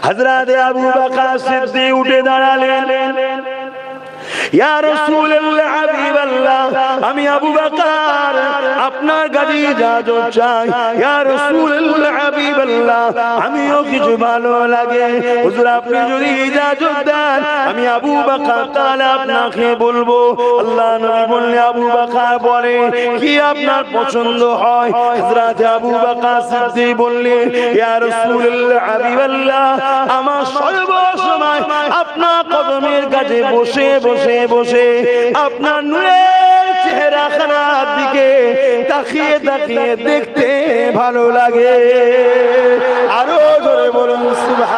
হযরত আবু বকর সিদ্দিক উঠে দাঁড়ালেন। ইয়া রাসূলুল্লাহ হাবিবাল্লাহ, আমি আবু বকর আপনার কাছে ইজাজত চাই। ইয়া রাসূলুল্লাহ হাবিবাল্লাহ, আমিও কিছু ভালো লাগে, হুজুর আপনি যদি ইজাজত দেন আমি আবু বকর তাআলা আপনাকে বলবো। আল্লাহ নবী বললেন, আবু বকর বলে কি আপনার পছন্দ হয়? হযরত আবু বকর সিদ্দিক বললেন, ইয়া রাসূলুল্লাহ হাবিবাল্লাহ, আমার সর্বসময় আপনার কদমের কাছে বসে বসে বসে আপনার নূরের চেহারাখানার দিকে তাকিয়ে তাকিয়ে দেখতে ভালো লাগে। আরো জোরে বলুন সুবহান।